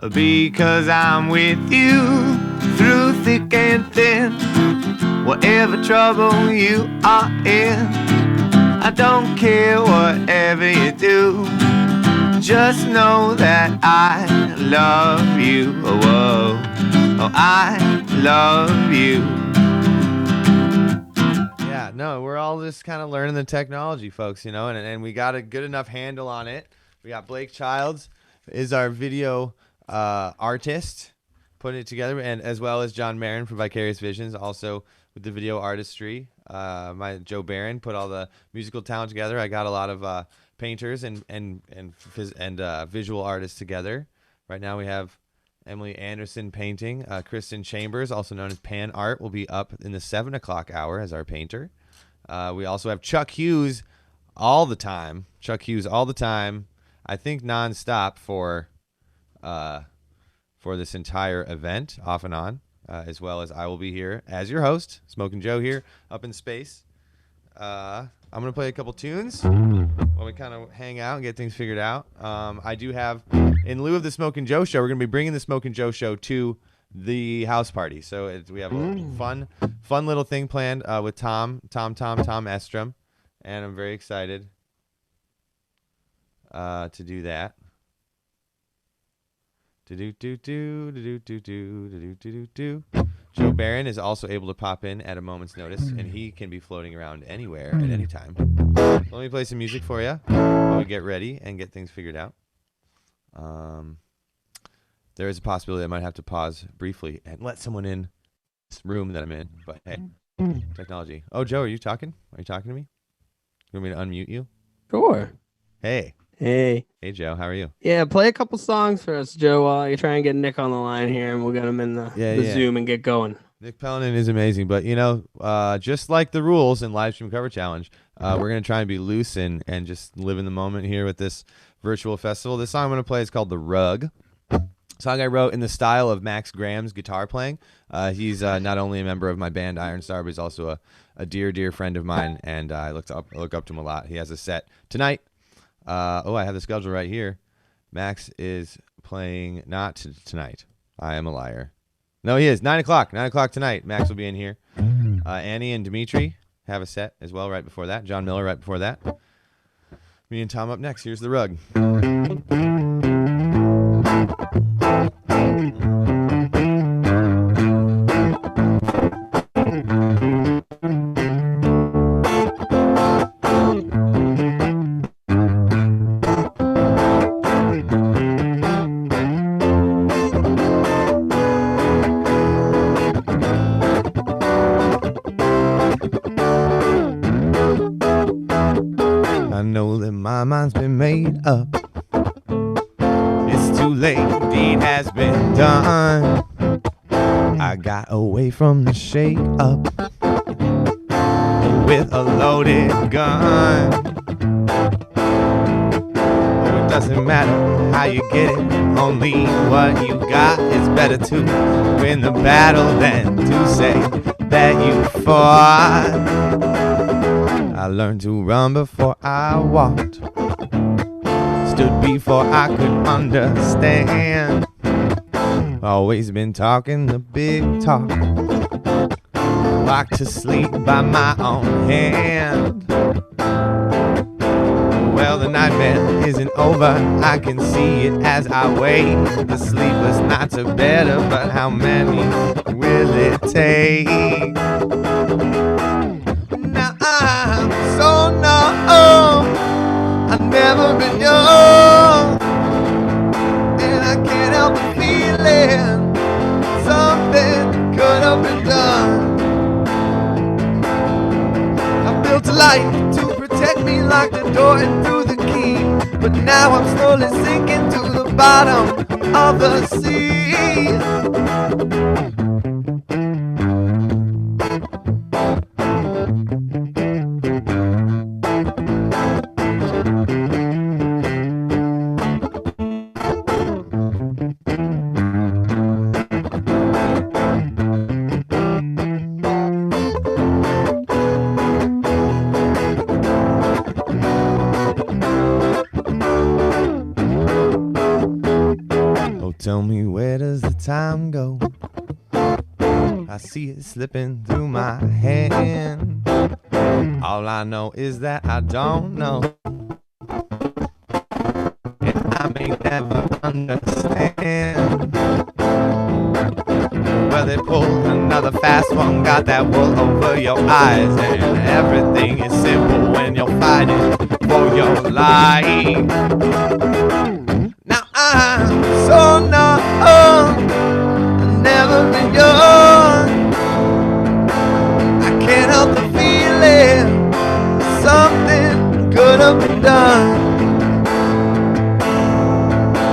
because I'm with you through thick and thin. Whatever trouble you are in, I don't care whatever you do. Just know that I love you. Oh, I love you. Yeah, no, we're all just kind of learning the technology, folks, and we got a good enough handle on it. We got Blake Childs is our video artist, putting it together, and as well as John Marin from Vicarious Visions, also with the video artistry. My Joe Barron put all the musical talent together. I got a lot of painters and visual artists together. Right now we have Emily Anderson painting. Kristen Chambers, also known as Pan Art, will be up in the 7 o'clock hour as our painter. We also have Chuck Hughes all the time. I think nonstop for this entire event, off and on, as well as I will be here as your host, Smokin Joe here up in space. I'm going to play a couple tunes while we kind of hang out and get things figured out. I do have, in lieu of the Smokin Joe Show, we're going to be bringing the Smokin Joe Show to the house party. So we have a fun little thing planned with Tom Estrem, and I'm very excited to do that. Joe Barron is also able to pop in at a moment's notice, and he can be floating around anywhere at any time. Let me play some music for you while we get ready and get things figured out. There is a possibility I might have to pause briefly and let someone in this room that I'm in, but hey, technology. Oh, Joe, are you talking? Are you talking to me? You want me to unmute you? Sure. Hey. Hey, Joe, how are you? Yeah, play a couple songs for us, Joe, while you try and get Nick on the line here, and we'll get him in the Zoom and get going. Nick Pellinan is amazing, but, just like the rules in Live Stream Cover Challenge, we're going to try and be loose and just live in the moment here with this virtual festival. This song I'm going to play is called The Rug. Song I wrote in the style of Max Graham's guitar playing. He's not only a member of my band Iron Star, but he's also a dear friend of mine, and I look up to him a lot. He has a set tonight. I have the schedule right here. Max is playing not tonight. I am a liar. No, he is. 9 o'clock. 9 o'clock tonight. Max will be in here. Annie and Dimitri have a set as well right before that. John Miller right before that. Me and Tom up next. Here's The Rug. My mind's been made up. It's too late, the deed has been done. I got away from the shake up with a loaded gun. Oh, it doesn't matter how you get it, only what you got is better to win the battle than to say that you fought. I learned to run before I walked, stood before I could understand. Always been talking the big talk, locked to sleep by my own hand. Well, the nightmare isn't over, I can see it as I wait. The sleepless nights are better, but how many will it take? Now I'm so numb, I've never been young, and I can't help the feeling something could have been done. I built a life to protect me, locked the door and threw the key, but now I'm slowly sinking to the bottom of the sea. So tell me, where does the time go? I see it slipping through my hand. All I know is that I don't know, and I may never understand. Well, they pulled another fast one, got that wool over your eyes, and everything is simple when you're fighting for your life. Now I'm so numb, I've never been young. I can't help the feeling something could have been done.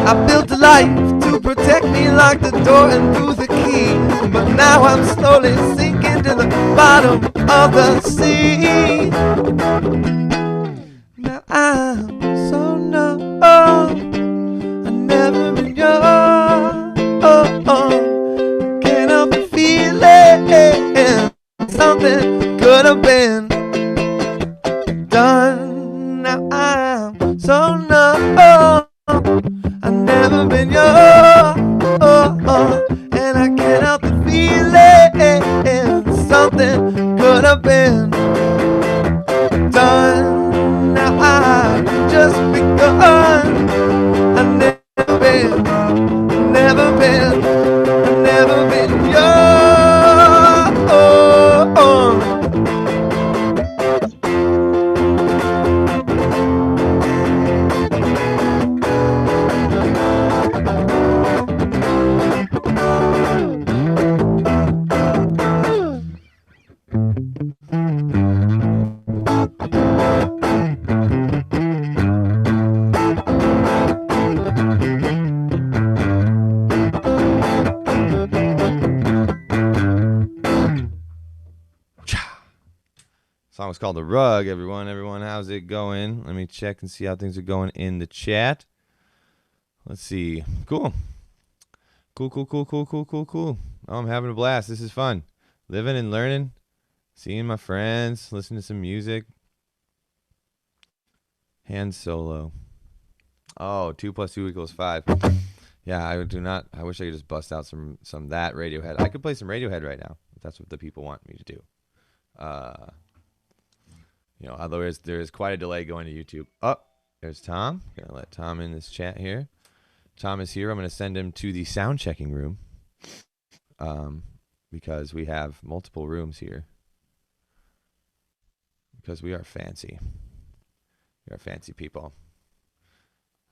I built a life to protect me like the door and through the key, but now I'm slowly sinking to the bottom of the sea. Now I'm so numb, I've never been young. Can't help the feeling something could have been done. Now I'm so numb, I've never been young, and I can't help the feeling something could have been done. Now I've just begun. I've never been young. Song was called The Rug, everyone. Everyone, how's it going? Let me check and see how things are going in the chat. Let's see. Cool. Cool. Oh, I'm having a blast. This is fun. Living and learning. Seeing my friends. Listening to some music. Hand solo. Oh, 2 + 2 = 5. Yeah, I do not. I wish I could just bust out some that Radiohead. I could play some Radiohead right now, if that's what the people want me to do. Otherwise there is quite a delay going to YouTube. Oh, there's Tom. I'm gonna let Tom in this chat here. Tom is here. I'm gonna send him to the sound checking room, because we have multiple rooms here. Because we are fancy. We are fancy people.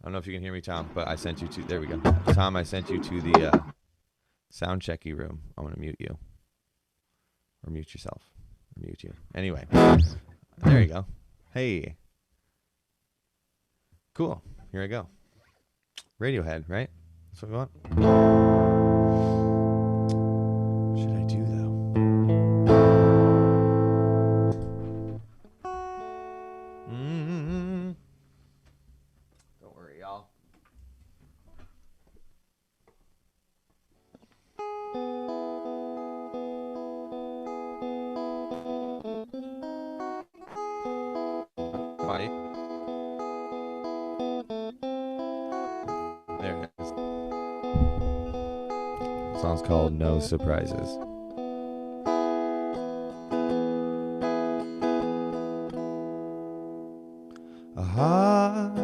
I don't know if you can hear me, Tom, but I sent you to. There we go, Tom. I sent you to the sound checking room. I'm gonna mute you, or mute yourself, or mute you. Anyway. There you go. Hey. Cool. Here I go. Radiohead, right? That's what we want. What should I do, though? Don't worry, y'all. Fight. There it is. The song's called No Surprises. A heart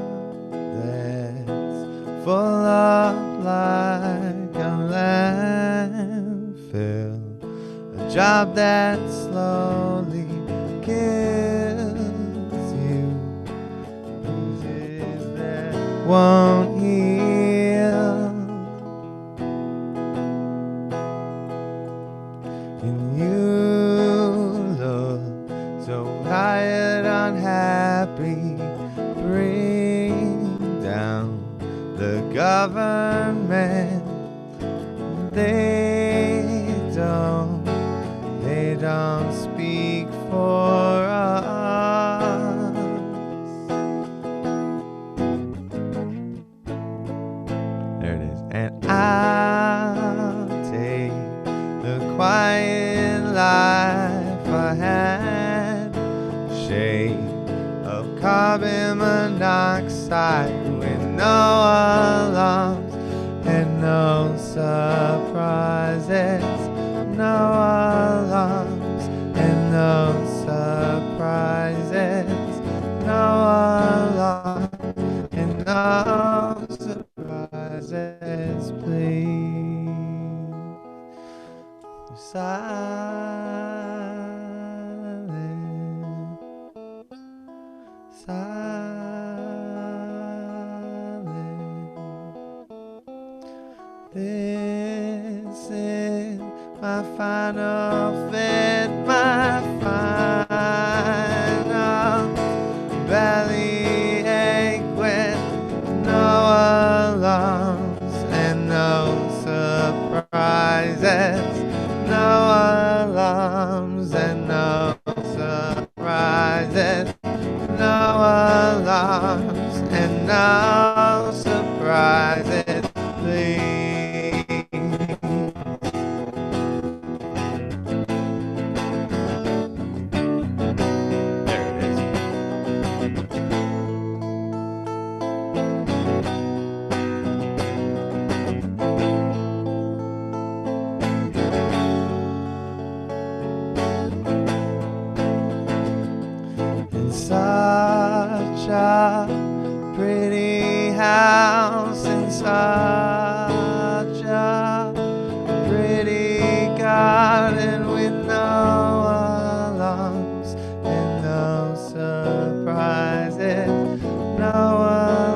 that's full of like a landfill. A job that slowly kills you. Bruises that won't heal. And you look so tired, unhappy. Bring down the government. They don't speak for us. There it is. And I'll take the quiet life I had, shade of carbon monoxide with no alarms and no no surprises, no alarms, and no surprises, no alarms, and no surprises, please. Silent, silent. This is my final fit, my final bellyache with no alarms and no surprises, no alarms and no surprises, no alarms and no surprises, please. Such a pretty house in such a pretty garden with no alarms and no surprises, no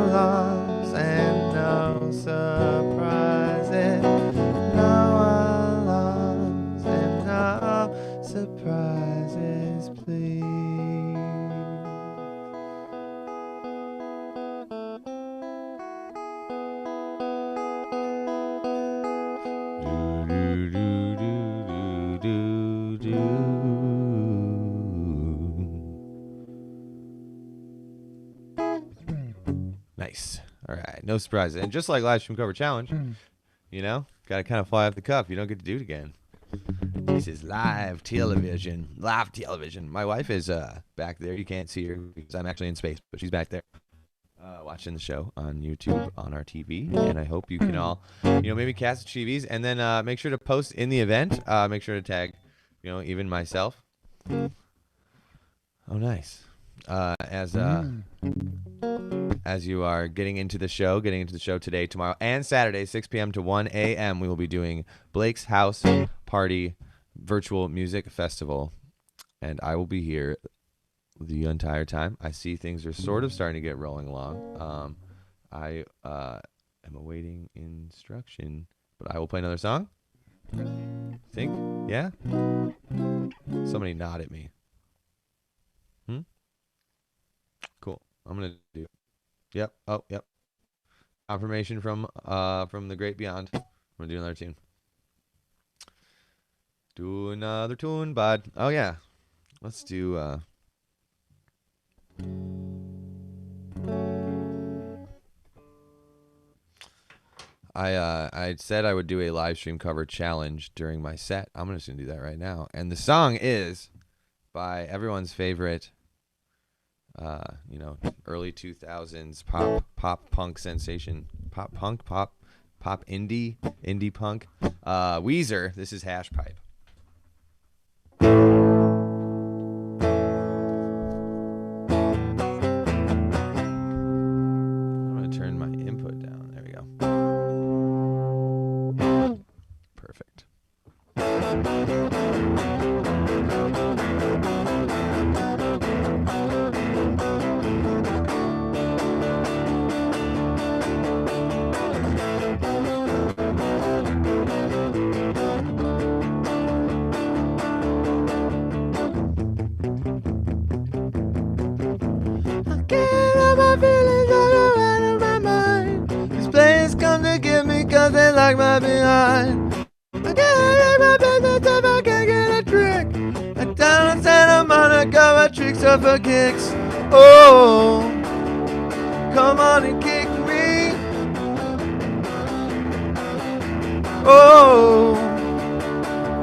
alarms and no surprises, no alarms and no surprises, please. Nice. All right. No surprises. And just like live stream cover challenge, you know, got to kind of fly off the cuff. You don't get to do it again. This is live television. Live television. My wife is back there. You can't see her because I'm actually in space, but she's back there watching the show on YouTube on our TV. And I hope you can all, you know, maybe cast the TVs and then make sure to post in the event. Make sure to tag, you know, even myself. Oh, nice. As you are getting into the show today, tomorrow, and Saturday, 6 p.m. to 1 a.m., we will be doing Blake's House Party Virtual Music Festival, and I will be here the entire time. I see things are sort of starting to get rolling along. I am awaiting instruction, but I will play another song. Think? Yeah? Somebody nod at me. Cool. I'm going to do it. Yep. Oh, yep. Confirmation from the great beyond. I'm going to do another tune. Do another tune, bud. Oh, yeah. Let's do... I said I would do a live stream cover challenge during my set. I'm just going to do that right now. And the song is by everyone's favorite, you know, early 2000s pop punk sensation. Pop indie punk. Weezer. This is Hash Pipe. They like my behind. I can't make my business if I can't get a trick. Like down in Santa Monica, my tricks are for kicks. Oh, come on and kick me. Oh,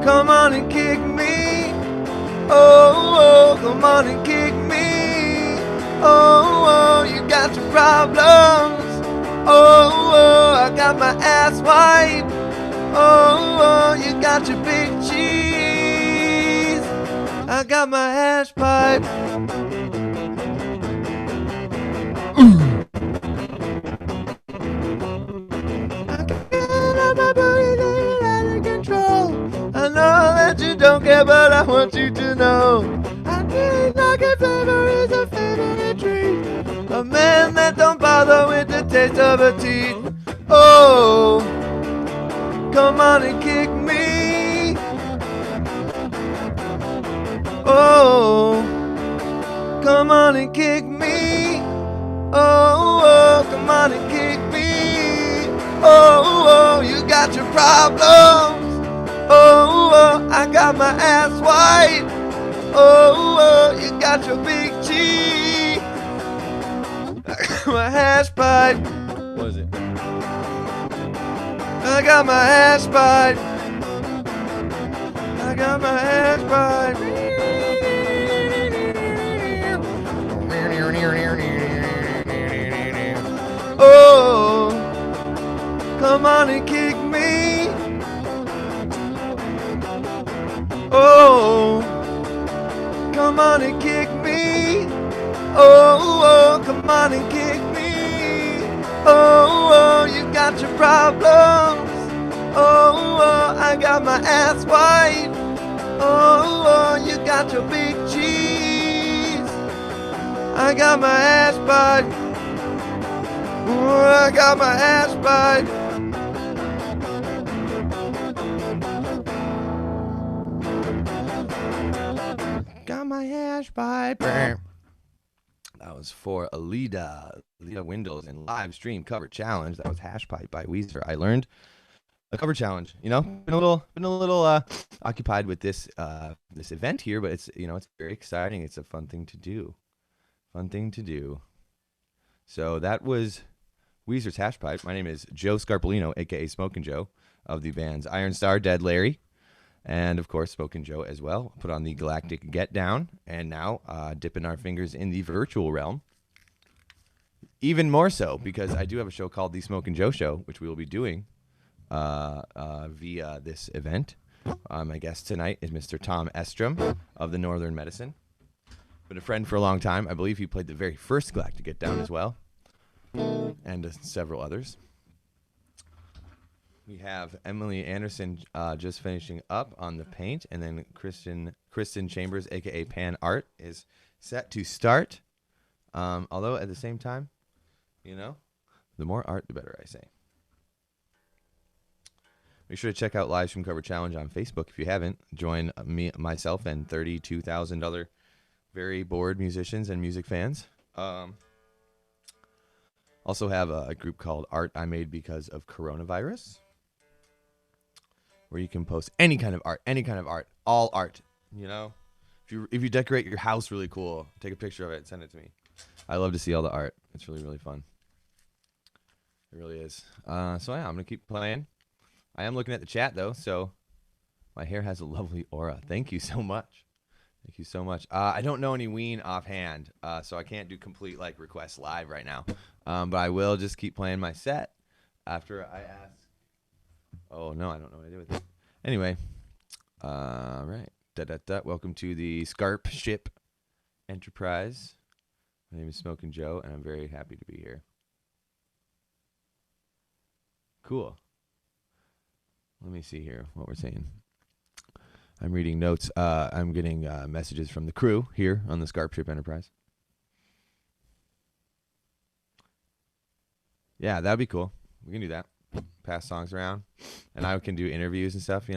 come on and kick me. Oh, come on and kick me. Oh, you got your problems. Oh, I got my ass wiped. got your big cheese. I got my hash pipe. I know that you don't care, but I want you to know. I think like a flavor is a favorite treat. A man that don't bother with the taste of her teeth. Oh, come on and kick me. Oh, come on and kick me. Oh, come on and kick me. Oh, you got your problems. Oh, I got my ass white. Oh, you got your big cheese. My hash pipe. What is it? I got my hash pipe. I got my hash pipe. Oh, come on and kick me. Oh, come on and kick me. Oh, come on and kick me. Oh, you got your problems. Oh, I got my ass white. Oh, you got your big cheese. I got my ass pipe. Oh, I got my ass pipe. Got my hash pipe. That was for Alida Windows and live stream cover challenge. That was Hash Pipe by Weezer. I learned a cover challenge. You know, been a little occupied with this this event here, but it's it's very exciting. It's a fun thing to do. So that was Weezer's Hash Pipe. My name is Joe Scarpolino, aka Smokin Joe, of the bands Iron Star, Dead Larry, and of course Smokin Joe as well. Put on the Galactic Get Down, and now dipping our fingers in the virtual realm. Even more so because I do have a show called the Smokin Joe Show, which we will be doing via this event. My guest tonight is Mr. Tom Estrem of the Northern Medicine. Been a friend for a long time. I believe he played the very first Galactic Get Down as well, and several others. We have Emily Anderson just finishing up on the paint, and then Kristen Chambers, a.k.a. Pan Art, is set to start. Although at the same time, the more art, the better, I say. Make sure to check out Live Stream Cover Challenge on Facebook if you haven't. Join myself, and 32,000 other very bored musicians and music fans. Also have a group called Art I Made Because of Coronavirus, where you can post any kind of art, all art. If you decorate your house really cool, take a picture of it and send it to me. I love to see all the art. It's really, really fun. It really is. So yeah, I'm gonna keep playing. I am looking at the chat though, so my hair has a lovely aura. Thank you so much. Thank you so much. I don't know any Ween offhand, so I can't do complete requests live right now. But I will just keep playing my set after I ask. Oh no, I don't know what I did with it. Anyway, right. Welcome to the Scarp Ship Enterprise. My name is Smokin Joe, and I'm very happy to be here. Cool. Let me see here what we're saying. I'm reading notes. I'm getting messages from the crew here on the Scarp Ship Enterprise. Yeah, that'd be cool. We can do that. Pass songs around, and I can do interviews and stuff. I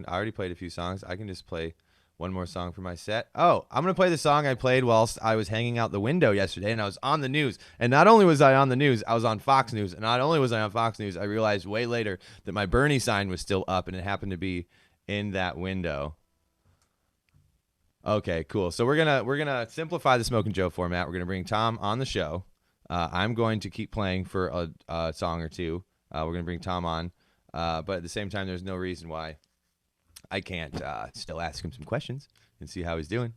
already played a few songs. I can just play one more song for my set. Oh, I'm gonna play the song I played whilst I was hanging out the window yesterday, and I was on the news. And not only was I on the news, I was on Fox News. And not only was I on Fox News, I realized way later that my Bernie sign was still up, and it happened to be in that window. Okay, cool. So we're gonna simplify the Smokin Joe format. We're gonna bring Tom on the show. I'm going to keep playing for a song or two. We're gonna bring Tom on, but at the same time, there's no reason why I can't still ask him some questions and see how he's doing,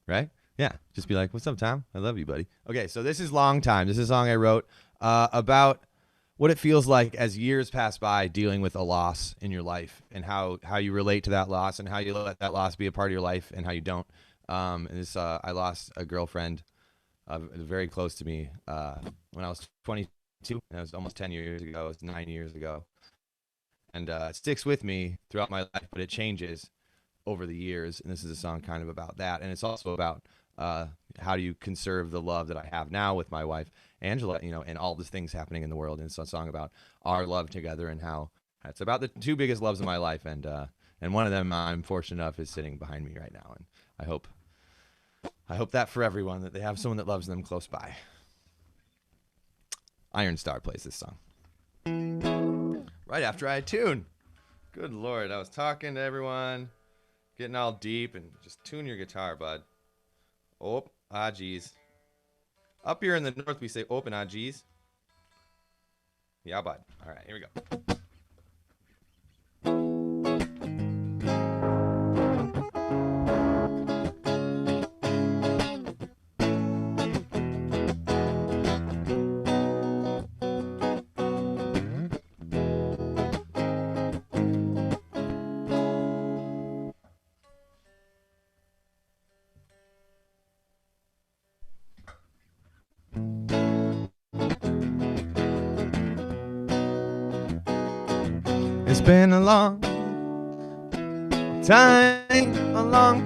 right? Yeah, just be like, "What's up, Tom? I love you, buddy." Okay, so this is Long Time. This is a song I wrote about what it feels like as years pass by dealing with a loss in your life, and how you relate to that loss, and how you let that loss be a part of your life and how you don't. I lost a girlfriend very close to me when I was 22, and it was almost 10 years ago. It was 9 years ago. And it sticks with me throughout my life, but it changes over the years. And this is a song kind of about that. And it's also about how do you conserve the love that I have now with my wife, Angela, and all the things happening in the world. And it's a song about our love together, and how it's about the two biggest loves in my life. And one of them, I'm fortunate enough, is sitting behind me right now. And I hope that for everyone, that they have someone that loves them close by. Iron Star plays this song right after I tune. Good Lord, I was talking to everyone, getting all deep, and just tune your guitar, bud. Oh, geez. Up here in the north, we say open, geez. Yeah, bud. All right, here we go. It's been a long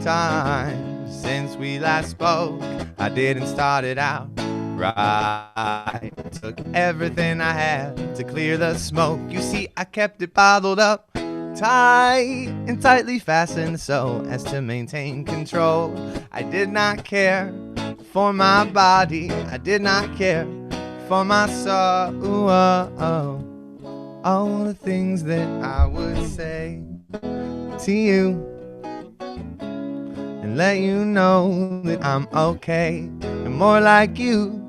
time since we last spoke. I didn't start it out right. Took everything I had to clear the smoke. You see, I kept it bottled up tight and tightly fastened so as to maintain control. I did not care for my body. I did not care for my soul. All the things that I would say to you and let you know that I'm okay and more like you.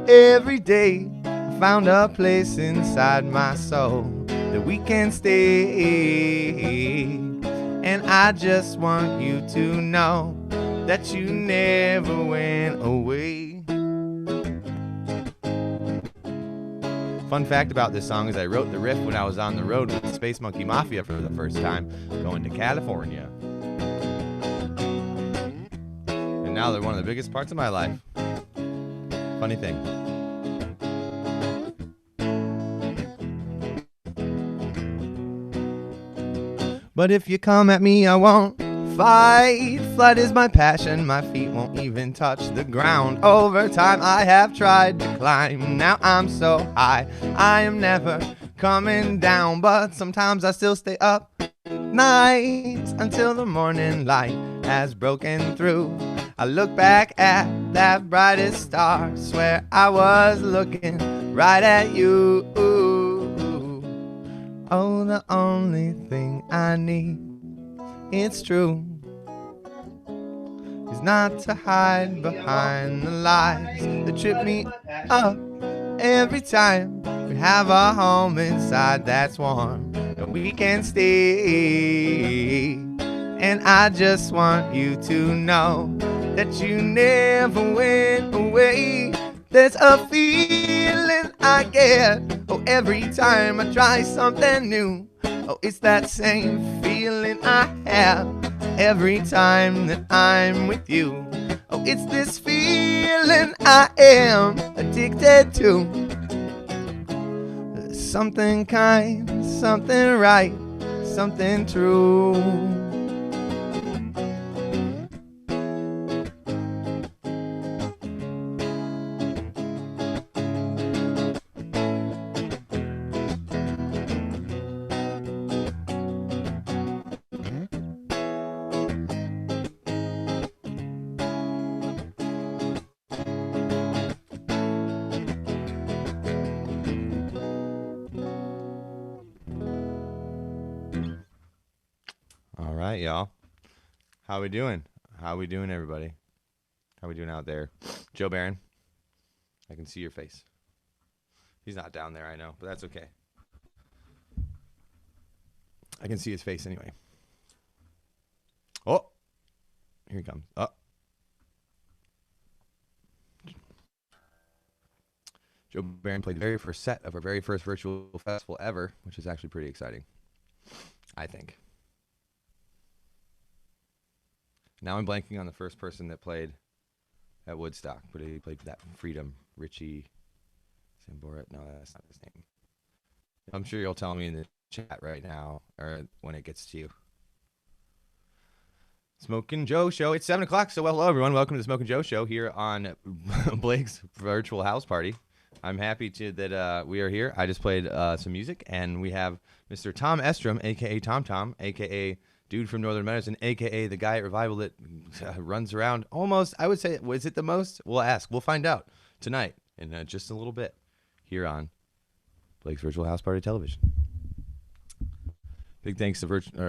Every day I found a place inside my soul that we can stay, and I just want you to know that you never went away. Fun fact about this song is I wrote the riff when I was on the road with the Space Monkey Mafia for the first time, going to California. And now they're one of the biggest parts of my life. Funny thing. But if you come at me, I won't fight. Flight is my passion. My feet won't even touch the ground. Over time I have tried to climb. Now I'm so high, I am never coming down. But sometimes I still stay up nights until the morning light has broken through. I look back at that brightest star, swear I was looking right at you. Oh, the only thing I need, it's true, is not to hide behind the lies that trip me up every time. We have a home inside that's warm and we can stay. And I just want you to know that you never went away. There's a feeling I get, oh, every time I try something new. Oh, it's that same feeling I have every time that I'm with you. Oh, it's this feeling I am addicted to. Something kind, something right, something true. All right, y'all. How we doing? How we doing, everybody? How we doing out there? Joe Barron, I can see your face. He's not down there, I know, but that's okay. I can see his face anyway. Oh, here he comes. Oh. Joe Barron played the very first set of our very first virtual festival ever, which is actually pretty exciting, I think. Now I'm blanking on the first person that played at Woodstock, but he played that Freedom, Richie Sambora. No, that's not his name. I'm sure you'll tell me in the chat right now or when it gets to you. Smokin Joe Show. It's 7 o'clock, so hello, everyone. Welcome to the Smokin Joe Show here on Blake's virtual house party. I'm happy that we are here. I just played some music, and we have Mr. Tom Estrem, a.k.a. Tom Tom, a.k.a. Dude from Northern Medicine, a.k.a. the guy at Revival that runs around almost, I would say, was it the most? We'll ask. We'll find out tonight in just a little bit here on Blake's Virtual House Party Television. Big thanks to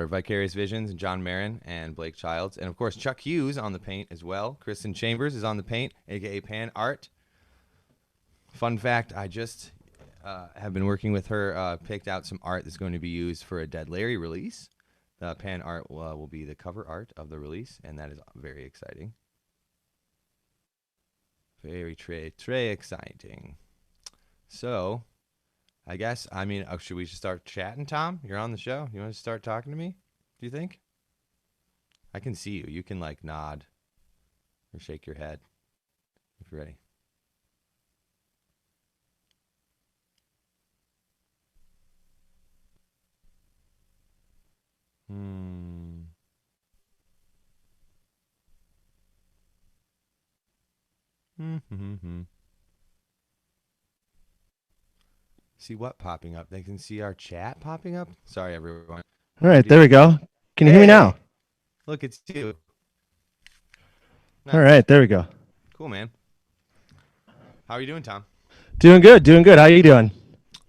Vicarious Visions and John Marin and Blake Childs. And, of course, Chuck Hughes on the paint as well. Kristen Chambers is on the paint, a.k.a. Pan Art. Fun fact, I just have been working with her, picked out some art that's going to be used for a Dead Larry release. Pan Art will be the cover art of the release, and that is very exciting. Very très exciting. So, I guess, should we just start chatting, Tom? You're on the show. You want to start talking to me? Do you think? I can see you. You can, nod or shake your head if you're ready. See what popping up? They can see our chat popping up? Sorry, everyone. All right, there we go. Can you hear me now? Look, it's you. Nice. All right, there we go. Cool, man. How are you doing, Tom? Doing good. How are you doing?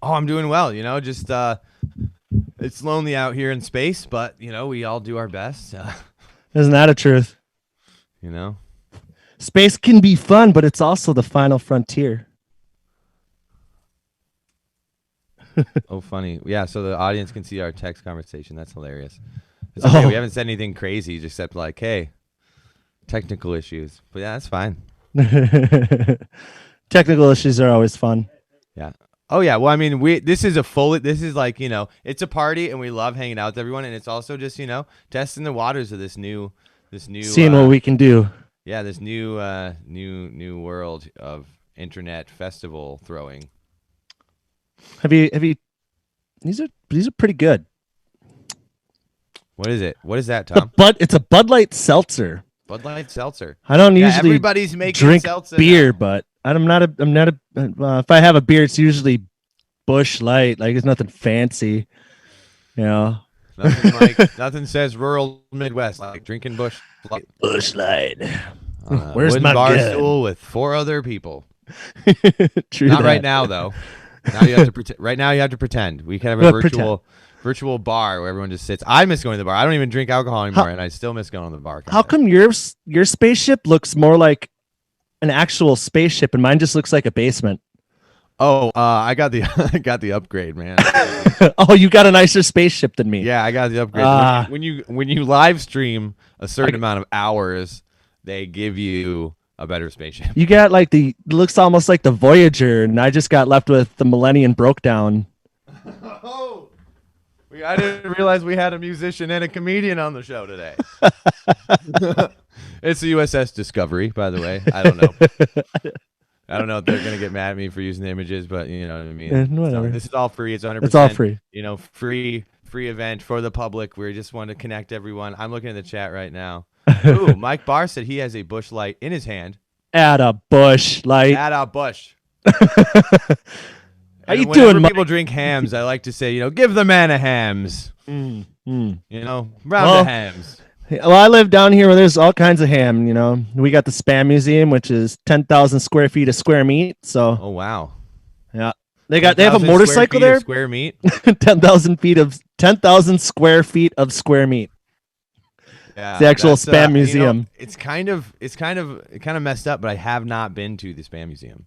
Oh, I'm doing well. Just it's lonely out here in space, but we all do our best. Isn't that a truth? Space can be fun, but it's also the final frontier. Oh, funny. Yeah, so the audience can see our text conversation. That's hilarious. It's okay. We haven't said anything crazy, just except hey, technical issues. But yeah, that's fine. Technical issues are always fun. Yeah. Oh yeah. Well, this is it's a party, and we love hanging out with everyone, and it's also just testing the waters of this new seeing what we can do. Yeah, this new world of internet festival throwing. Have you? These are pretty good. What is it? What is that, Tom? It's a Bud Light seltzer. Bud Light seltzer. I don't usually everybody's making drink seltzer beer, now. But I'm not a. If I have a beer, it's usually Busch Light. It's nothing fancy. Nothing says rural Midwest like drinking Busch Light. Busch Light. Where's my bar gun? stool with 4 other people? True. Not that. right now though. Now you have to pretend. Right now you have to pretend. We can have a virtual bar where everyone just sits. I miss going to the bar. I don't even drink alcohol anymore, and I still miss going to the bar. How come your spaceship looks more like an actual spaceship, and mine just looks like a basement? Oh, I got the upgrade, man. Oh, you got a nicer spaceship than me. Yeah, I got the upgrade. When you live stream a certain amount of hours, they give you a better spaceship. You got looks almost like the Voyager, and I just got left with the Millennium broke down. Oh, I didn't realize we had a musician and a comedian on the show today. It's the USS Discovery, by the way. I don't know. I don't know if they're going to get mad at me for using the images, but you know what I mean. Whatever. This is all free. It's 100%. It's all free. Free event for the public. We just want to connect everyone. I'm looking at the chat right now. Ooh, Mike Barr said he has a Busch Light in his hand. At a Busch Light. At a Busch. How you doing, Mike? People drink hams, I like to say, give the man a hams. Round the hams. Well, I live down here where there's all kinds of ham. We got the Spam Museum, which is 10,000 square feet of square meat. So. Oh wow. Yeah, they have a motorcycle there. Square meat. 10,000 square feet of square meat. Yeah, it's the actual Spam Museum. It's kind of messed up, but I have not been to the Spam Museum.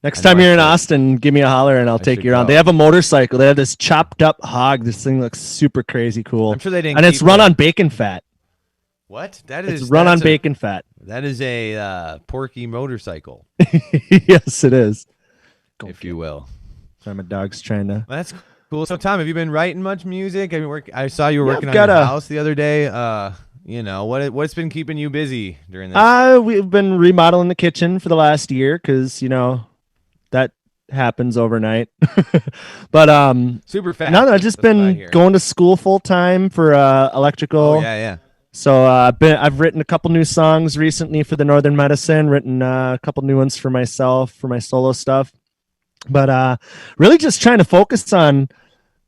Next time you're in Austin, give me a holler and I'll take you around. They have a motorcycle. They have this chopped up hog. This thing looks super crazy cool. I'm sure they didn't. And it's run on bacon fat. What? It's run on bacon fat. That is a porky motorcycle. Yes, it is. if you will. Sorry, my dog's trying to. Well, that's cool. So, Tom, have you been writing much music? I saw you were working on your house the other day. What's been keeping you busy during this? We've been remodeling the kitchen for the last year because that happens overnight. But super fast. No, I've just been going to school full time for electrical. Oh yeah. So I've written a couple new songs recently for the Northern Medicine. Written a couple new ones for myself for my solo stuff. But really just trying to focus on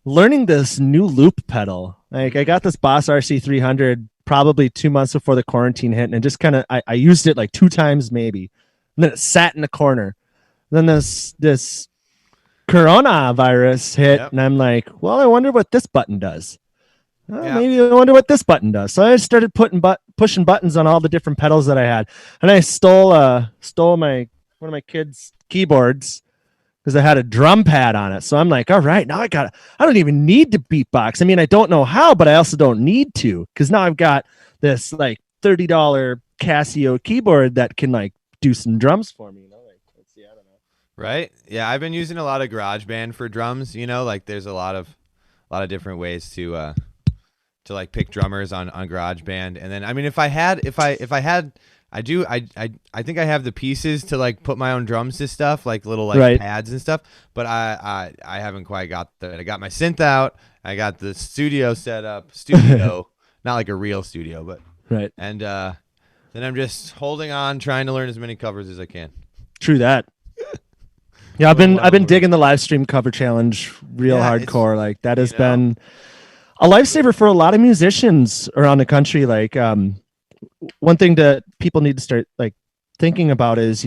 learning this new loop pedal. Like I got this Boss RC300 probably 2 months before the quarantine hit, and just kind of I used it like 2 times maybe, and then it sat in the corner. Then this coronavirus hit, and I'm like, well, I wonder what this button does. Maybe I wonder what this button does. So I started pushing buttons on all the different pedals that I had, and I stole one of my kids' keyboards because I had a drum pad on it. So I'm like, all right, now I don't even need to beatbox. I mean, I don't know how, but I also don't need to, because now I've got this like $30 Casio keyboard that can like do some drums for me. Let's see, I don't know. Right? Yeah, I've been using a lot of GarageBand for drums. Like there's a lot of different ways to like pick drummers on GarageBand. And then I mean, if I had. I think I have the pieces to like put my own drums to stuff, like little like pads and stuff, but I haven't quite got that. I got my synth out. I got the studio set up, not like a real studio, but right. And then I'm just holding on, trying to learn as many covers as I can. True that. Yeah, I've been digging the live stream cover challenge real hardcore. Like that has been a lifesaver for a lot of musicians around the country. Like one thing that people need to start like thinking about is,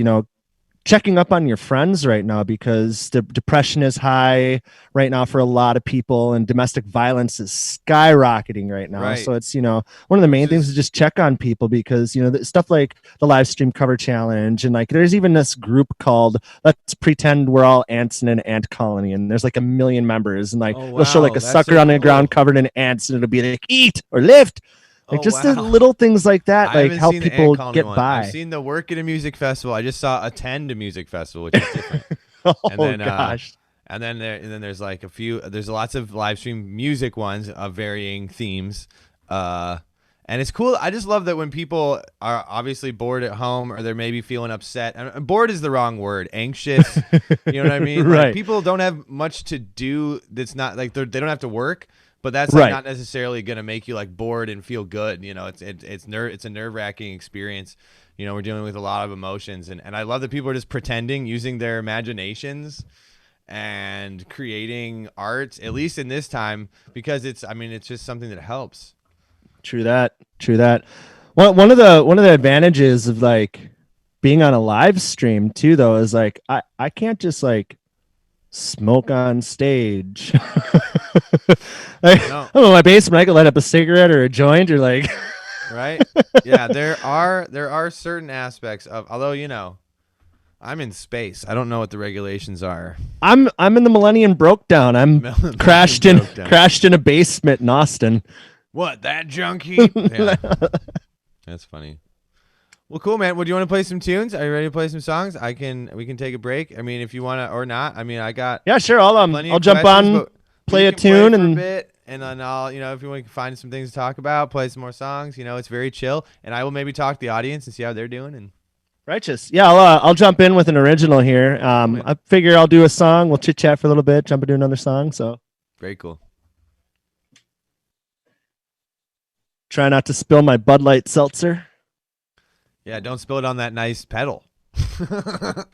checking up on your friends right now, because the depression is high right now for a lot of people, and domestic violence is skyrocketing right now. Right. So it's, one of the main things is just check on people, because, stuff like the live stream cover challenge, and like there's even this group called Let's Pretend We're All Ants in an Ant Colony, and there's like 1 million members, and like they'll show like a sucker on the ground covered in ants, and it'll be like eat or lift. Like the little things like that, like help people get by. I've seen the work at a music festival. I just saw attend a music festival, which is different. Gosh. And then there's like there's lots of live stream music ones of varying themes. And it's cool. I just love that when people are obviously bored at home, or they're maybe feeling upset. And bored is the wrong word. Anxious. You know what I mean? Right. Like, people don't have much to do. That's not like they don't have to work. But that's like not necessarily going to make you like bored and feel good. It's a nerve-wracking experience. We're dealing with a lot of emotions, and I love that people are just pretending, using their imaginations and creating art, at least in this time, because it's just something that helps. True that. One of the advantages of like being on a live stream too, though, is like I can't just like smoke on stage. I don't know, my basement, I could light up a cigarette or a joint, or like right. Yeah, there are certain aspects of, although I'm in space, I don't know what the regulations are. I'm in the Millennium Broke Down. I'm crashed in a basement in Austin. What, that junkie? Yeah. That's funny. Well, cool, man. Well, do you want to play some tunes? Are you ready to play some songs? We can take a break. I mean, if you want to, or not. I mean, I got. Yeah, sure. I'll jump on, play a tune, and then I'll, if you want to find some things to talk about, play some more songs. It's very chill, and I will maybe talk to the audience and see how they're doing. And righteous. Yeah, I'll jump in with an original here. I figure I'll do a song. We'll chit chat for a little bit. Jump into another song. So very cool. Try not to spill my Bud Light seltzer. Yeah, don't spill it on that nice pedal.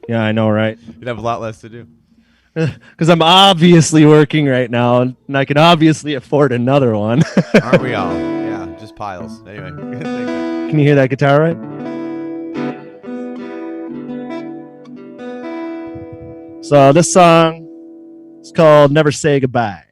Yeah, I know, right? You'd have a lot less to do. Because I'm obviously working right now, and I can obviously afford another one. Aren't we all? Yeah, just piles. Anyway. Can you hear that guitar right? So this song is called Never Say Goodbye.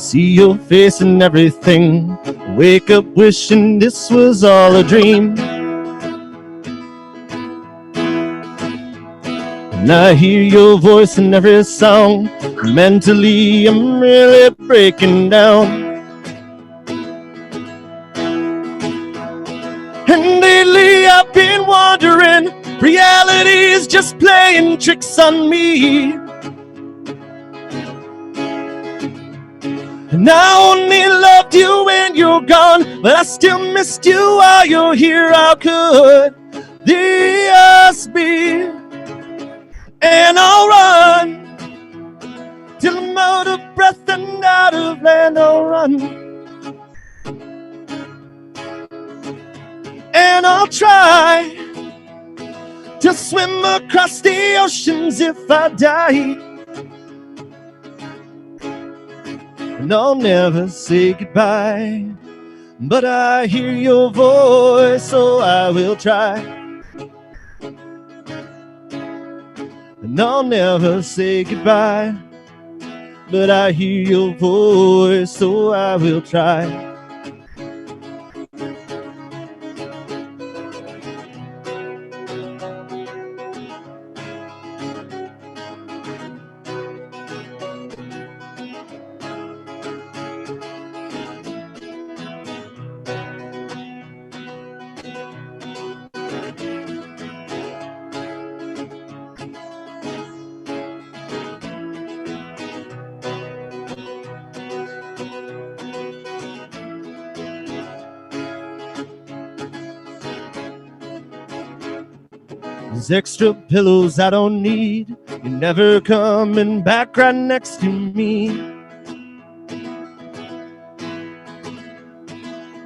see your face and everything. Wake up wishing this was all a dream. And I hear your voice in every song. Mentally, I'm really breaking down. And lately I've been wondering, reality is just playing tricks on me. And I only loved you when you're gone, but I still missed you while you're here. How could this be? And I'll run till I'm out of breath and out of land. I'll run. And I'll try to swim across the oceans if I die. And I'll never say goodbye, but I hear your voice, so I will try. And I'll never say goodbye, but I hear your voice, so I will try. These extra pillows I don't need. You're never coming back right next to me.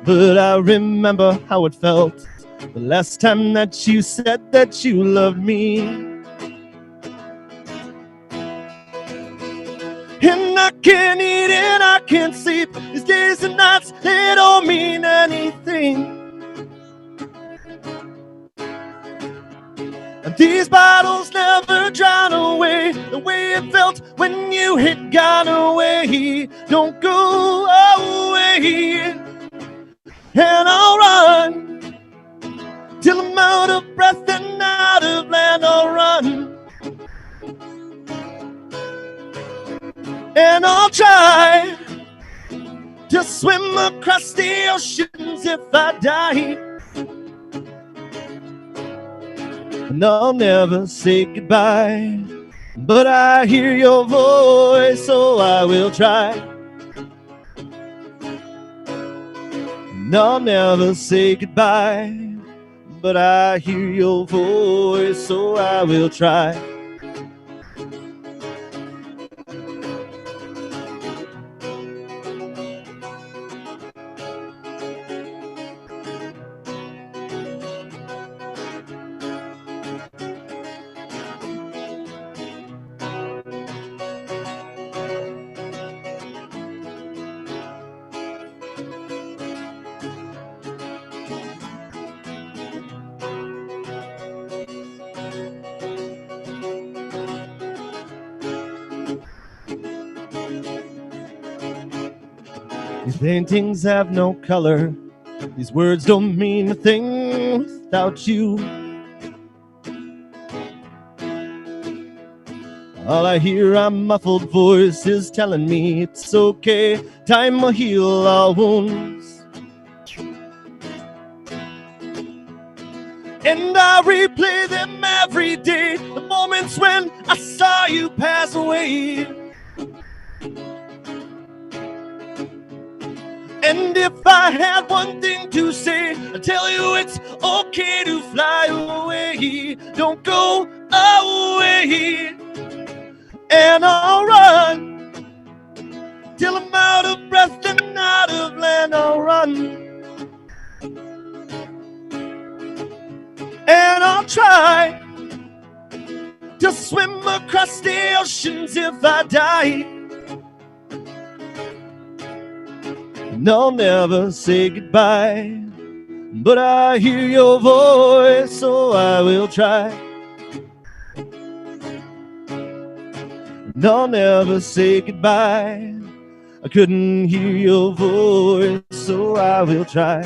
But I remember how it felt the last time that you said that you loved me. And I can't eat and I can't sleep. These days and nights, they don't mean anything. And these bottles never drown away the way it felt when you had gone away. Don't go away. And I'll run till I'm out of breath and out of land. I'll run. And I'll try to swim across the oceans if I die. And I'll never say goodbye, but I hear your voice, so I will try. And I'll never say goodbye, but I hear your voice, so I will try. These paintings have no color. These words don't mean a thing without you. All I hear, a muffled voice is telling me it's okay. Time will heal all wounds. And I replay them every day, the moments when I saw you pass away. And if I had one thing to say, I'd tell you it's okay to fly away. Don't go away. And I'll run till I'm out of breath and out of land. I'll run. And I'll try to swim across the oceans if I die. And I'll never say goodbye, but I hear your voice, so I will try. And I'll never say goodbye, I couldn't hear your voice, so I will try.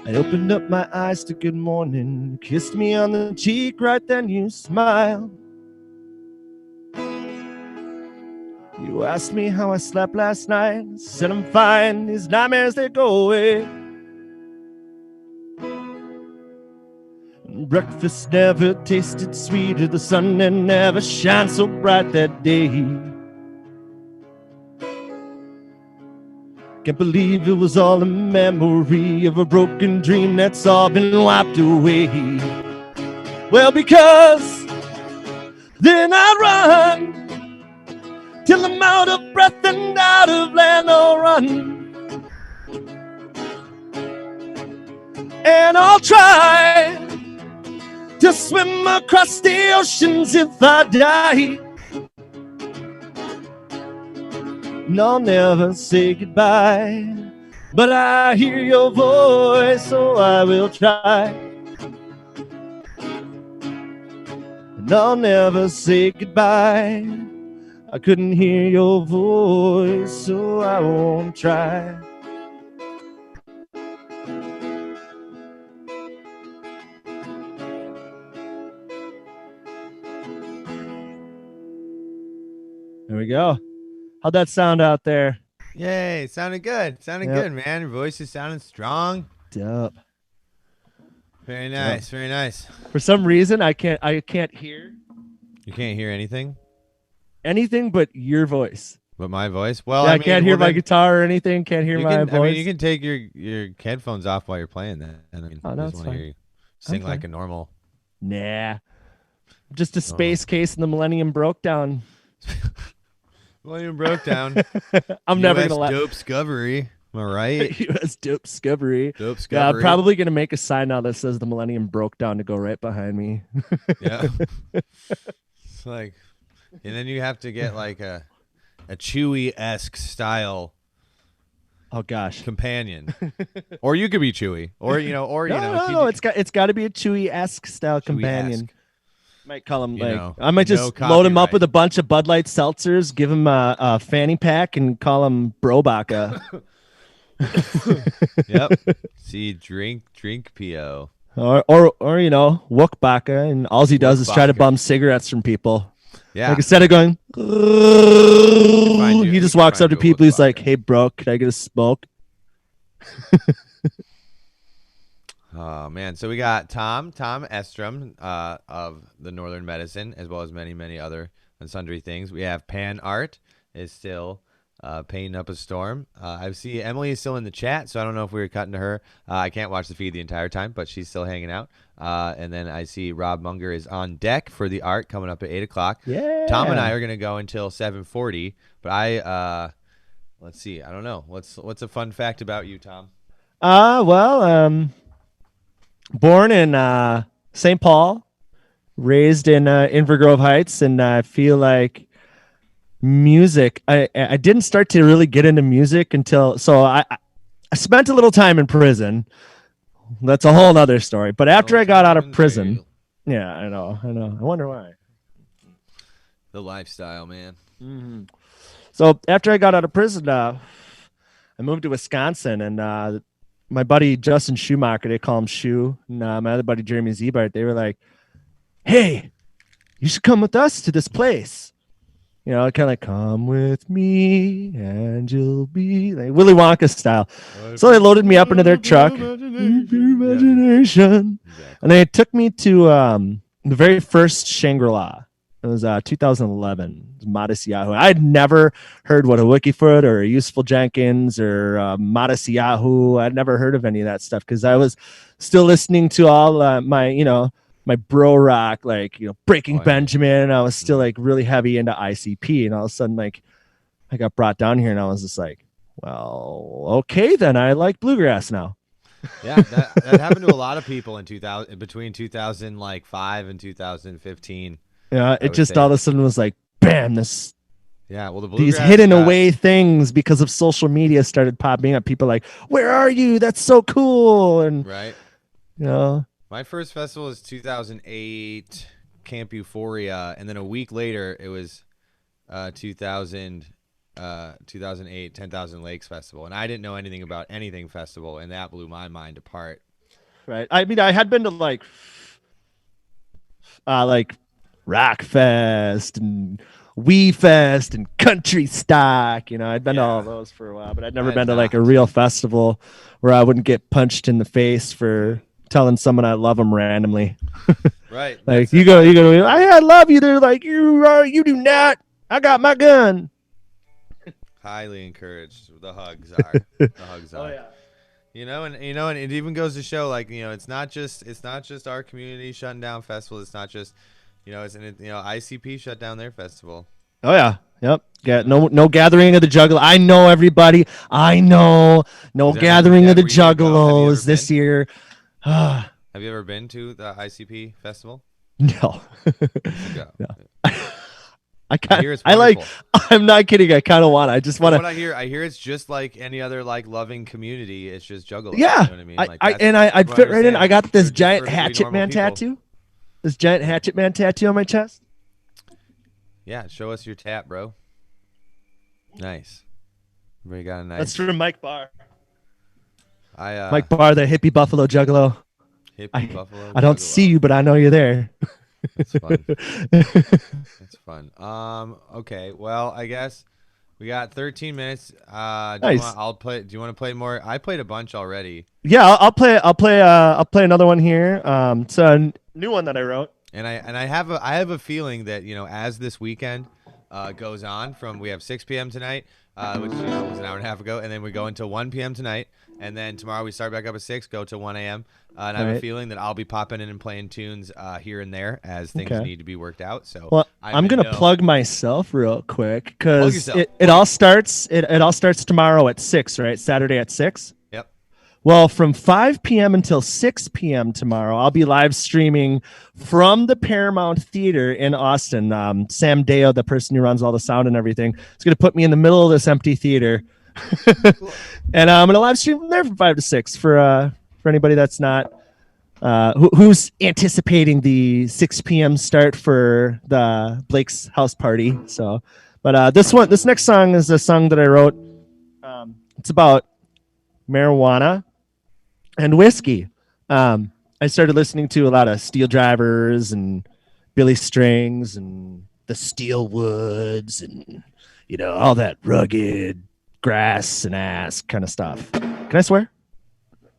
I opened up my eyes to good morning, kissed me on the cheek, right then you smiled. You asked me how I slept last night, said I'm fine, these nightmares they go away. Breakfast never tasted sweeter, the sun had never shined so bright that day. Can't believe it was all a memory of a broken dream that's all been wiped away. Well, because then I run till I'm out of breath and out of land, I'll run. And I'll try to swim across the oceans if I die. And I'll never say goodbye, but I hear your voice, so I will try. And I'll never say goodbye. I couldn't hear your voice, so I won't try. There we go. How'd that sound out there? Yay, sounded good. Sounded good, man. Your voice is sounding strong. Dope. Very nice, very nice. For some reason, I can't hear. You can't hear anything? Anything but your voice. But my voice? Well, yeah, I can't hear my guitar or anything. Can't hear my voice. I mean, you can take your headphones off while you're playing that. And I mean, no, I just want to hear you sing like a normal. Nah. Just a space case and the Millennium broke down. Millennium broke down. I'm never gonna let Dope Discovery. Am I right? US Dope Discovery. Dope Discovery. Yeah, I'm probably gonna make a sign now that says the Millennium broke down to go right behind me. Yeah. It's like, and then you have to get like a Chewy-esque style. Oh gosh. Companion. Or you could be Chewy. Or No, it's got to be a Chewy-esque style companion. Might call him I might just load him up with a bunch of Bud Light seltzers, give him a fanny pack, and call him Brobaka. Yep. See, drink PO. Or Wookbaka, and all he does is try to bum cigarettes from people. Yeah. Like instead of going, he just walks up to people. He's like, "Hey, bro, can I get a smoke?" Oh man, so we got Tom Estrem of the Northern Medicine, as well as many other and sundry things. We have Pan Art is still painting up a storm. I see Emily is still in the chat, so I don't know if we were cutting to her. I can't watch the feed the entire time, but she's still hanging out. And then I see Rob Munger is on deck for the art coming up at 8:00. Yeah. Tom and I are gonna go until 7:40, but let's see. I don't know. What's a fun fact about you, Tom? Born in St. Paul, raised in Inver Grove Heights, and I feel like music. I didn't start to really get into music until I spent a little time in prison. That's a whole other story. But after I got out of prison, yeah, I know. I wonder why. The lifestyle, man. Mm-hmm. So after I got out of prison, I moved to Wisconsin, and my buddy Justin Schumacher, they call him Shu, and my other buddy Jeremy Zebart, they were like, "Hey, you should come with us to this place." You know, kind of like, "Come with me and you'll be," like Willy Wonka style. So they loaded me up into their truck. Imagination. Exactly. And they took me to the very first Shangri-La. It was 2011. It was Modest Yahoo. I'd never heard what a Wikifoot or a Useful Jenkins or Modest Yahoo. I'd never heard of any of that stuff because I was still listening to all my, my bro rock, like, Breaking Benjamin, and I was still like really heavy into ICP, and all of a sudden, like, I got brought down here, and I was just like, well, okay, then I like bluegrass now. Yeah, that happened to a lot of people in between 2005 and 2015. Yeah, it just all of a sudden was like, bam, this. Yeah, well, these hidden away things because of social media started popping up. People like, where are you? That's so cool. And right. My first festival was 2008 Camp Euphoria, and then a week later it was 2008 10,000 Lakes Festival, and I didn't know anything about anything festival, and that blew my mind apart. Right. I mean, I had been to like Rock Fest and Wee Fest and Country Stock. I'd been to all of those for a while, but I'd never been to like a real festival where I wouldn't get punched in the face for telling someone I love them randomly. Right. Like you go, I love you. They're like, you do not. I got my gun. Highly encouraged. The hugs are. Oh yeah. And it even goes to show, like, it's not just our community shutting down festivals. It's not just, ICP shut down their festival. Oh yeah. Yep. Yeah. No gathering of the Juggalo. I know everybody. I know. No gathering of the Juggalos this year. Have you ever been to the ICP festival? No. No. I'm not kidding. I kind of want. I just want to. What I hear it's just like any other like loving community. It's just Juggalo. Yeah. You know what I mean? I'd fit right in. I got this giant Hatchet Man tattoo. This giant Hatchet Man tattoo on my chest. Yeah, show us your tat, bro. Nice. Everybody got a nice. That's from Mike Barr. Mike Barr, the hippie Buffalo Juggalo. Buffalo. I don't see you, but I know you're there. That's fun. That's fun. Okay. Well, I guess we got 13 minutes. Nice. Do you want to play more? I played a bunch already. Yeah, I'll play another one here. It's a new one that I wrote. And I have a feeling that, as this weekend goes on, we have 6 p.m. tonight, which was an hour and a half ago, and then we go until 1 p.m. tonight, and then tomorrow we start back up at 6, go till 1 a.m. And I have a feeling that I'll be popping in and playing tunes here and there as things need to be worked out. So, well, I'm gonna plug myself real quick because it all starts tomorrow at 6, right? Saturday at 6. Yep. Well, from 5 p.m. until 6 p.m. tomorrow, I'll be live streaming from the Paramount Theater in Austin. Sam Deo, the person who runs all the sound and everything, is going to put me in the middle of this empty theater. And I'm going to live stream from there from 5 to 6 for anybody that's not who's anticipating the 6 p.m. start for the Blake's house party. So, but this next song is a song that I wrote. It's about marijuana and whiskey. I started listening to a lot of Steel Drivers and Billy Strings and the Steel Woods and all that rugged grass and ass kind of stuff. Can I swear?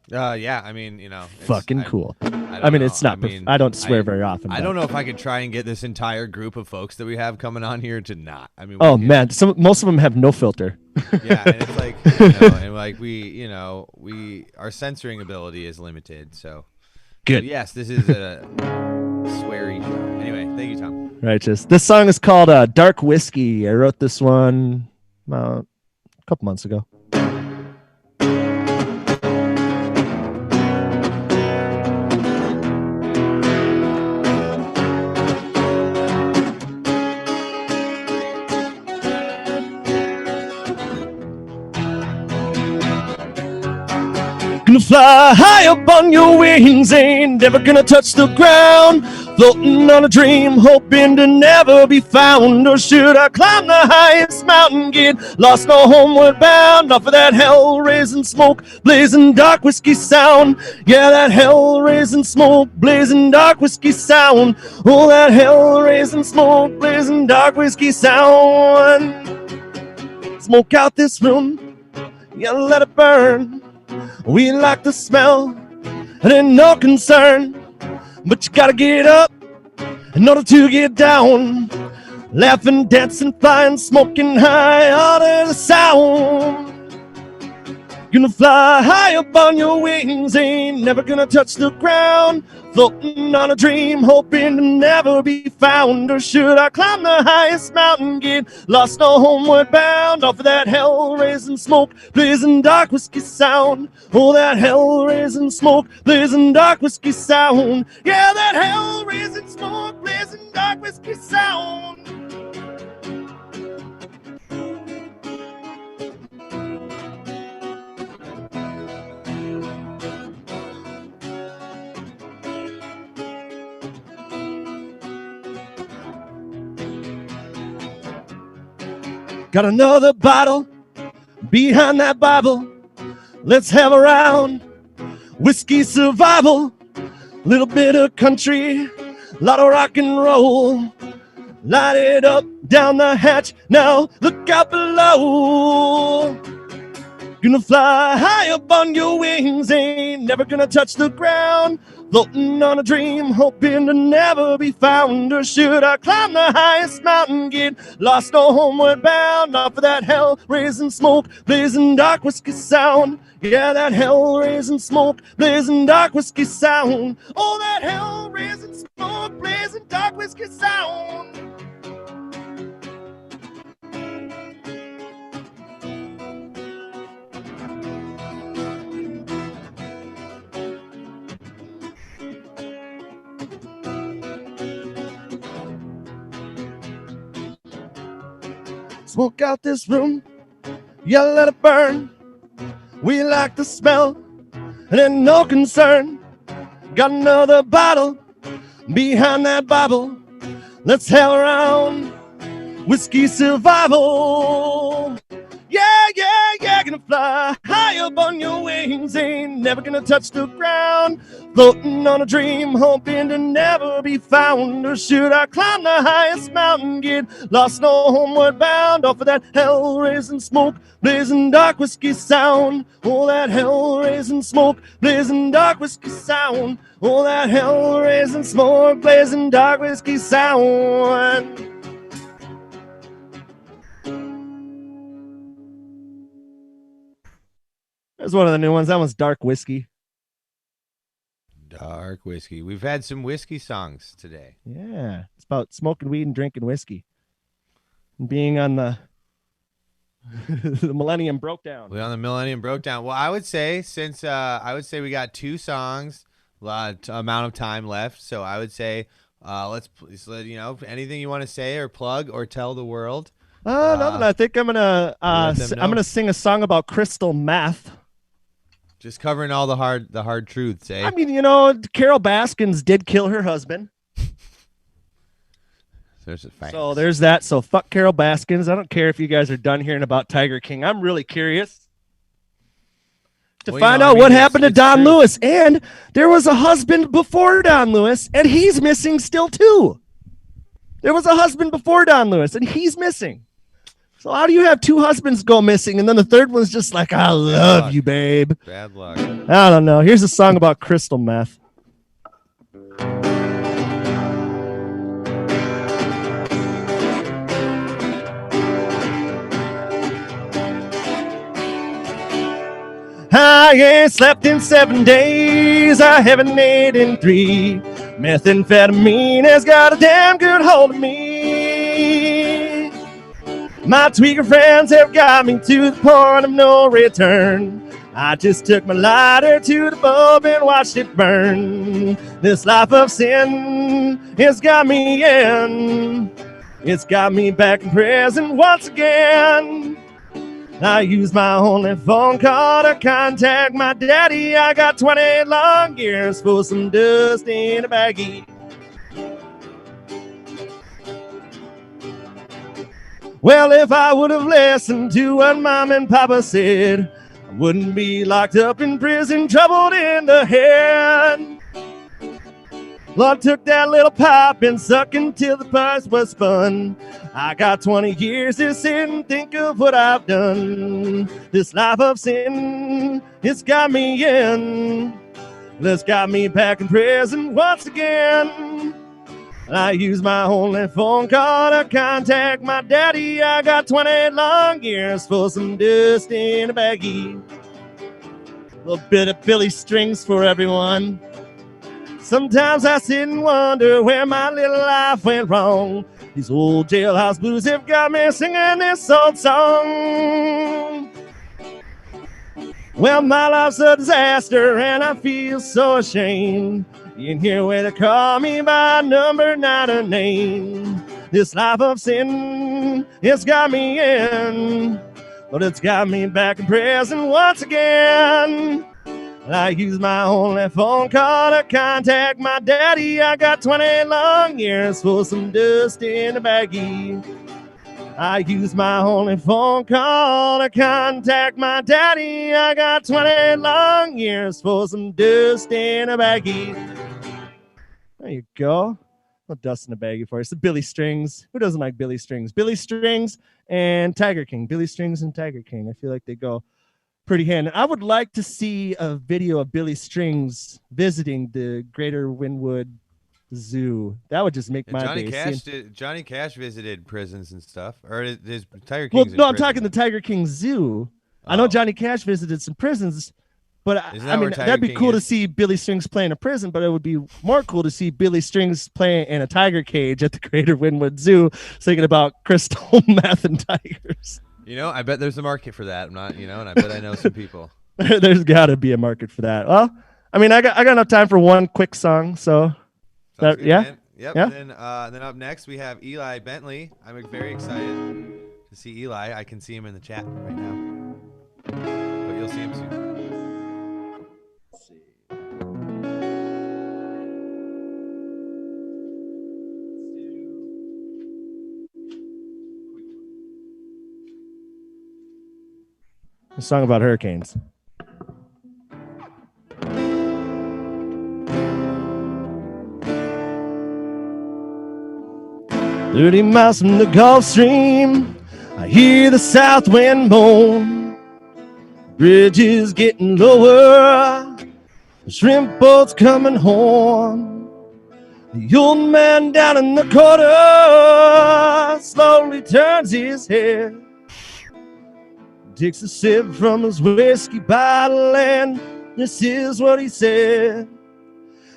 Yeah, I mean, fucking cool. I mean, it's not. I don't swear very often. I don't know if I could try and get this entire group of folks that we have coming on here to not. I mean, man, most of them have no filter. Yeah, and it's like, and like we our censoring ability is limited. So good. So yes, this is a sweary show. Anyway, thank you, Tom. Righteous. This song is called "Dark Whiskey." I wrote this one a couple months ago. Gonna fly high up on your wings, ain't never gonna touch the ground. Floating on a dream, hoping to never be found. Or should I climb the highest mountain, get lost, no homeward bound? Off of that hell-raising smoke, blazing dark whiskey sound. Yeah, that hell-raising smoke, blazing dark whiskey sound. Oh, that hell-raising smoke, blazing dark whiskey sound. Smoke out this room, yeah, let it burn. We like the smell, and ain't no concern. But you gotta get up in order to get down. Laughing, dancing, flying, smoking high out of the sound. Gonna fly high up on your wings, ain't never gonna touch the ground. Floating on a dream, hoping to never be found. Or should I climb the highest mountain, get lost, no homeward bound? Off of that hell-raising smoke, blazing dark whiskey sound. Oh, that hell-raising smoke, blazing dark whiskey sound. Yeah, that hell-raising smoke, blazing dark whiskey sound. Got another bottle behind that Bible. Let's have a round. Whiskey survival. Little bit of country. Lot of rock and roll. Light it up down the hatch. Now look out below. Gonna fly high up on your wings. Ain't never gonna touch the ground. Floating on a dream, hoping to never be found. Or should I climb the highest mountain, get lost, no homeward bound? Off of that hell-raising smoke, blazing dark whiskey sound. Yeah, that hell-raising smoke, blazing dark whiskey sound. Oh, that hell-raising smoke, blazing dark whiskey sound. Smoke out this room, yeah, let it burn. We like the smell, and ain't no concern. Got another bottle behind that Bible. Let's have a round. Whiskey survival. Yeah, yeah, yeah, gonna fly high up on your wings. Ain't never gonna touch the ground. Floating on a dream, hoping to never be found. Or should I climb the highest mountain, get lost, no homeward bound? Off of that hell-raising smoke, blazing dark whiskey sound. Oh, that hell-raising smoke, blazing dark whiskey sound. Oh, that hell-raising smoke, blazing dark whiskey sound. There's one of the new ones. That one's Dark Whiskey. Dark whiskey. We've had some whiskey songs today. Yeah. It's about smoking weed and drinking whiskey. And being on the the Millennium Broke Down. We're on the Millennium Broke Down. Well, I would say we got 2 songs, a lot amount of time left. So I would say let's anything you want to say or plug or tell the world. Nothing. I think I'm gonna sing a song about crystal meth. Just covering all the hard truths, eh? I mean, Carol Baskins did kill her husband. So there's that. So fuck Carol Baskins. I don't care if you guys are done hearing about Tiger King. I'm really curious to find out what happened to Don Lewis. And there was a husband before Don Lewis, and he's missing still too. There was a husband before Don Lewis, and he's missing. So how do you have 2 husbands go missing, and then the third one's just like, I love you, babe? Bad luck. I don't know. Here's a song about crystal meth. I ain't slept in 7 days. I haven't ate in 3. Methamphetamine has got a damn good hold of me. My tweaker friends have got me to the point of no return. I just took my lighter to the bulb and watched it burn. This life of sin has got me in. It's got me back in prison once again. I use my only phone call to contact my daddy. I got 28 long years for some dust in a baggie. Well, if I would have listened to what Mom and Papa said, I wouldn't be locked up in prison, troubled in the head. Lord took that little pipe and sucked until the pipes was spun. I got 20 years to sit and think of what I've done. This life of sin, it's got me in. It's got me back in prison once again. I use my only phone call to contact my daddy. I got 28 long years for some dust in a baggie. A little bit of Billy Strings for everyone. Sometimes I sit and wonder where my little life went wrong. These old jailhouse blues have got me singing this old song. Well, my life's a disaster and I feel so ashamed. In here where they call me by number, not a name. This life of sin, it's got me in, but it's got me back in prison once again. I use my only phone call to contact my daddy. I got 20 long years for some dust in the baggie. I use my only phone call to contact my daddy. I got 20 long years for some dust in a baggie. There you go. A dust in a baggie for you. It's the Billy Strings. Who doesn't like Billy Strings? Billy Strings and Tiger King. Billy Strings and Tiger King. I feel like they go pretty hand. I would like to see a video of Billy Strings visiting the Greater Wynwood Zoo. That would just make my day. Johnny Cash visited prisons and stuff, or is Tiger King? Well, no, I'm talking the Tiger King Zoo. I know Johnny Cash visited some prisons, but I mean that'd be cool to see Billy Strings play in a prison. But it would be more cool to see Billy Strings play in a tiger cage at the Greater Wynwood Zoo, singing about crystal meth and tigers. You know, I bet there's a market for that. I'm not, and I bet I know some people. There's got to be a market for that. Well, I mean, I got enough time for one quick song, so. Good, yeah. Man. Yep. Yeah. And then up next we have Eli Bentley. I'm very excited to see Eli. I can see him in the chat right now, but you'll see him soon. Let's see. A song about hurricanes. 30 miles from the Gulf Stream, I hear the south wind moan. Bridge is getting lower, the shrimp boat's coming home. The old man down in the corner slowly turns his head, takes a sip from his whiskey bottle, and this is what he said.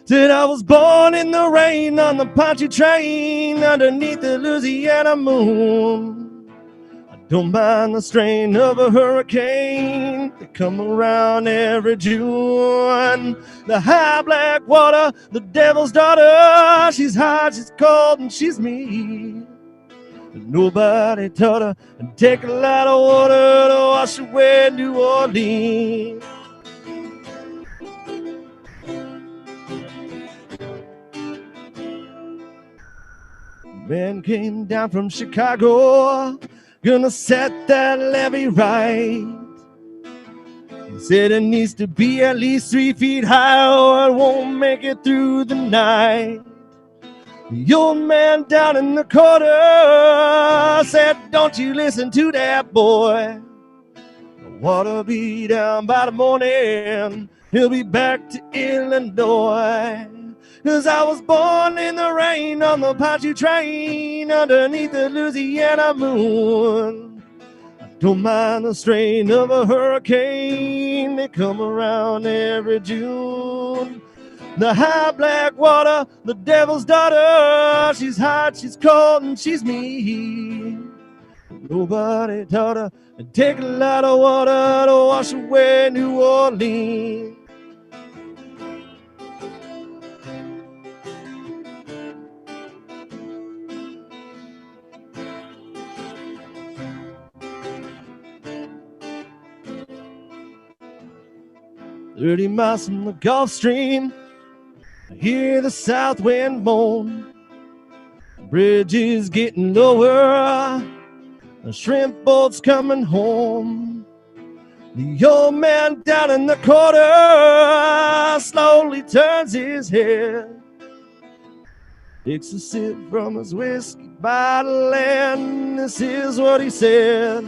Said I was born in the rain on the Ponche train underneath the Louisiana moon. I don't mind the strain of a hurricane. They come around every June. The high black water, the devil's daughter. She's hot, she's cold, and she's mean. But nobody taught her to take a lot of water to wash away New Orleans. Man came down from Chicago, gonna set that levee right. He said it needs to be at least 3 feet high or it won't make it through the night. The old man down in the corner said, don't you listen to that boy. The water'll be down by the morning. He'll be back to Illinois. 'Cause I was born in the rain on the Ponche train underneath the Louisiana moon. I don't mind the strain of a hurricane. They come around every June. The high black water, the devil's daughter. She's hot, she's cold, and she's mean. Nobody taught her to take a lot of water to wash away New Orleans. "30 miles from the Gulf Stream, I hear the south wind moan. The bridge is getting lower, the shrimp boat's coming home. The old man down in the corner slowly turns his head, takes a sip from his whiskey bottle, and this is what he said.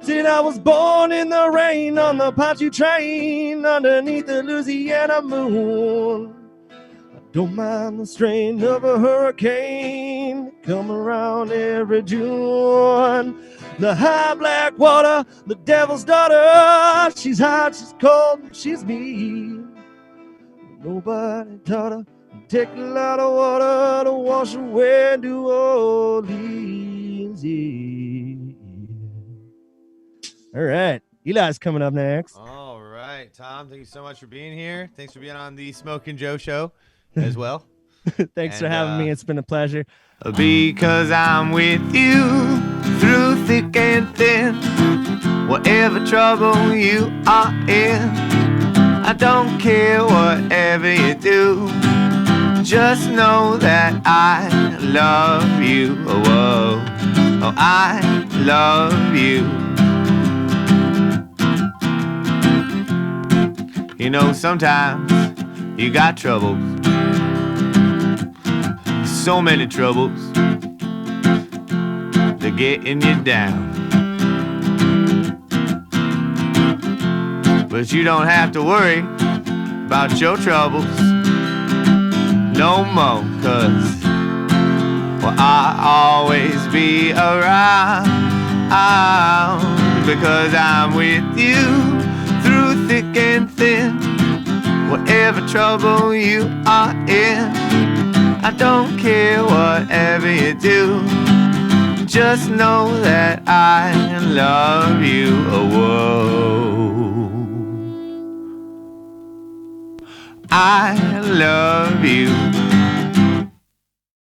Said I was born in the rain on the Ponche train underneath the Louisiana moon. I don't mind the strain of a hurricane. Come around every June. The high black water, the devil's daughter. She's hot, she's cold, she's mean. Nobody taught her to take a lot of water to wash away New Orleans. Yeah. All right. Eli's coming up next. All right, Tom, thank you so much for being here. Thanks for being on the Smokin Joe Show as well. Thanks for having me. It's been a pleasure. Because I'm with you through thick and thin, whatever trouble you are in, I don't care whatever you do, just know that I love you. Oh, whoa. Oh, I love you. You know, sometimes you got troubles, so many troubles, they're getting you down. But you don't have to worry about your troubles no more, 'cause, well, I'll always be around, because I'm with you through thick and thin, whatever trouble you are in, I don't care whatever you do, just know that I love you. Oh, whoa. I love you.